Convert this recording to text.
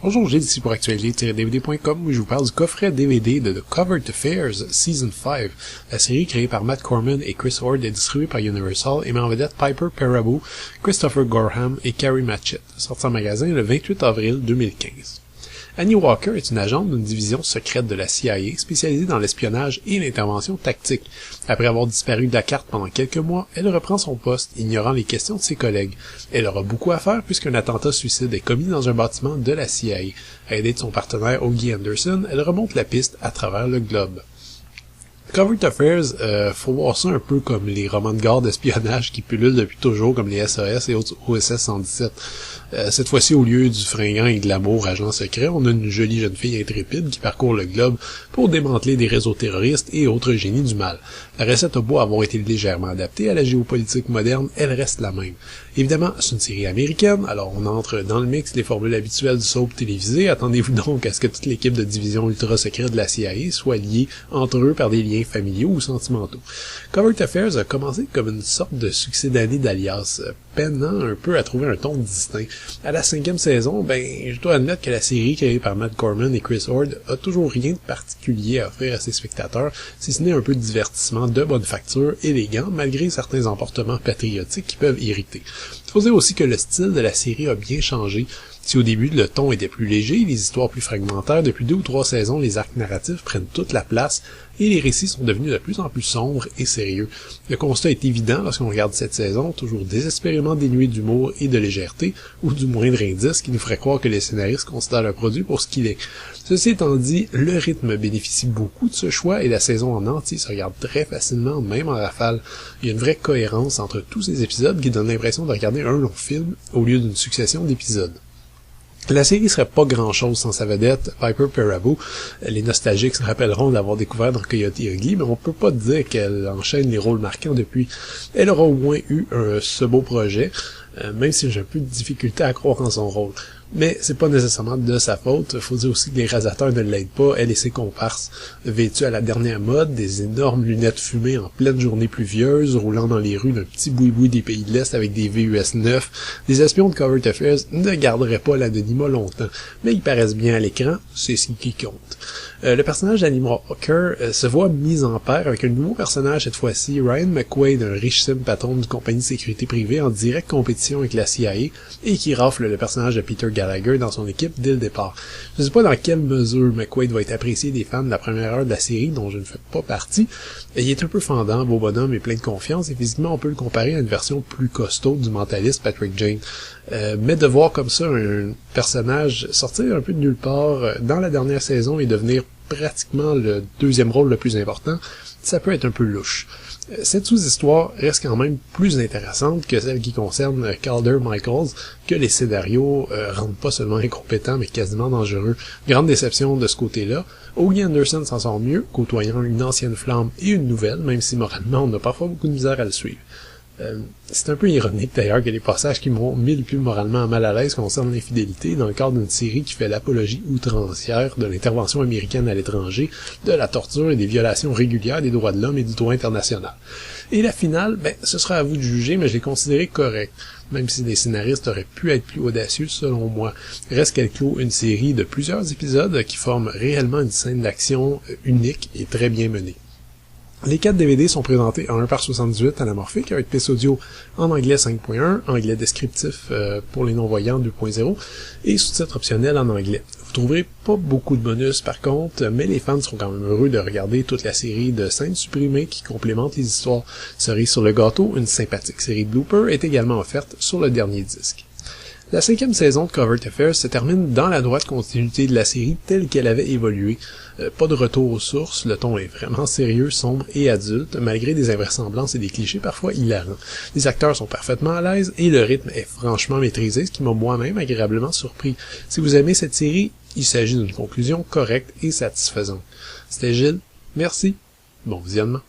Bonjour, Gilles ici pour actualité-dvd.com où je vous parle du coffret DVD de The Covert Affairs Season 5. La série créée par Matt Corman et Chris Ord est distribuée par Universal et met en vedette Piper Perabo, Christopher Gorham et Carrie Matchett, sorti en magasin le 28 avril 2015. Annie Walker est une agente d'une division secrète de la CIA spécialisée dans l'espionnage et l'intervention tactique. Après avoir disparu de la carte pendant quelques mois, elle reprend son poste, ignorant les questions de ses collègues. Elle aura beaucoup à faire puisqu'un attentat suicide est commis dans un bâtiment de la CIA. Aidée de son partenaire Augie Anderson, elle remonte la piste à travers le globe. Covert Affairs, faut voir ça un peu comme les romans de garde d'espionnage qui pullulent depuis toujours, comme les SOS et autres OSS 117. Cette fois-ci, au lieu du fringant et de l'amour agent secret, on a une jolie jeune fille intrépide qui parcourt le globe pour démanteler des réseaux terroristes et autres génies du mal. La recette a beau avoir été légèrement adaptée à la géopolitique moderne, elle reste la même. Évidemment, c'est une série américaine, alors on entre dans le mix des formules habituelles du soap télévisé. Attendez-vous donc à ce que toute l'équipe de division ultra-secrète de la CIA soit liée entre eux par des liens familiaux ou sentimentaux. Covert Affairs a commencé comme une sorte de succès d'année d'Alias, peinant un peu à trouver un ton distinct. À la 5e saison, je dois admettre que la série créée par Matt Corman et Chris Ord a toujours rien de particulier à offrir à ses spectateurs, si ce n'est un peu de divertissement de bonne facture, élégant, malgré certains emportements patriotiques qui peuvent irriter. Il faut dire aussi que le style de la série a bien changé. Si au début le ton était plus léger, les histoires plus fragmentaires, depuis 2 ou 3 saisons, les arcs narratifs prennent toute la place et les récits sont devenus de plus en plus sombres et sérieux. Le constat est évident lorsqu'on regarde cette saison, toujours désespérément dénuée d'humour et de légèreté, ou du moindre indice qui nous ferait croire que les scénaristes considèrent le produit pour ce qu'il est. Ceci étant dit, le rythme bénéficie beaucoup de ce choix et la saison en entier se regarde très facilement, même en rafale. Il y a une vraie cohérence entre tous ces épisodes qui donne l'impression de regarder un long film au lieu d'une succession d'épisodes. La série serait pas grand-chose sans sa vedette, Piper Perabo. Les nostalgiques se rappelleront d'avoir découvert dans Coyote Ugly, mais on peut pas dire qu'elle enchaîne les rôles marquants depuis. Elle aura au moins eu ce beau projet, même si j'ai un peu de difficulté à croire en son rôle. Mais c'est pas nécessairement de sa faute, faut dire aussi que les réalisateurs ne l'aident pas, elle et ses comparses, vêtus à la dernière mode, des énormes lunettes fumées en pleine journée pluvieuse, roulant dans les rues d'un petit boui-boui des pays de l'Est avec des VUS neufs, les espions de Covert Affairs ne garderaient pas l'anonymat longtemps, mais ils paraissent bien à l'écran, c'est ce qui compte. Le personnage d'Annie Walker se voit mis en paire avec un nouveau personnage cette fois-ci, Ryan McQuaid, un richissime patron d'une compagnie de sécurité privée en directe compétition avec la CIA et qui rafle le personnage de Peter Gallagher dans son équipe dès le départ. Je ne sais pas dans quelle mesure McQuaid va être apprécié des fans de la première heure de la série, dont je ne fais pas partie. Il est un peu fendant, beau bonhomme et plein de confiance, et physiquement on peut le comparer à une version plus costaud du mentaliste Patrick Jane. Mais de voir comme ça un personnage sortir un peu de nulle part dans la dernière saison et devenir pratiquement le deuxième rôle le plus important, ça peut être un peu louche. Cette sous-histoire reste quand même plus intéressante que celle qui concerne Calder Michaels, que les scénarios rendent pas seulement incompétents mais quasiment dangereux. Grande déception de ce côté-là. Augie Anderson s'en sort mieux, côtoyant une ancienne flamme et une nouvelle, même si moralement on a parfois beaucoup de misère à le suivre. C'est un peu ironique d'ailleurs que les passages qui m'ont mis le plus moralement mal à l'aise concernent l'infidélité dans le cadre d'une série qui fait l'apologie outrancière de l'intervention américaine à l'étranger, de la torture et des violations régulières des droits de l'homme et du droit international. Et la finale, ce sera à vous de juger, mais je l'ai considérée correcte, même si les scénaristes auraient pu être plus audacieux selon moi. Reste qu'elle clôt une série de plusieurs épisodes qui forment réellement une scène d'action unique et très bien menée. Les 4 DVD sont présentés en 1/78 anamorphique avec piste audio en anglais 5.1, anglais descriptif pour les non-voyants 2.0 et sous-titres optionnels en anglais. Vous trouverez pas beaucoup de bonus par contre, mais les fans seront quand même heureux de regarder toute la série de scènes supprimées qui complémentent les histoires. Cerise sur le gâteau, une sympathique série de bloopers est également offerte sur le dernier disque. La 5e saison de Covert Affairs se termine dans la droite continuité de la série telle qu'elle avait évolué. Pas de retour aux sources, le ton est vraiment sérieux, sombre et adulte, malgré des invraisemblances et des clichés parfois hilarants. Les acteurs sont parfaitement à l'aise et le rythme est franchement maîtrisé, ce qui m'a moi-même agréablement surpris. Si vous aimez cette série, il s'agit d'une conclusion correcte et satisfaisante. C'était Gilles, merci, bon visionnement.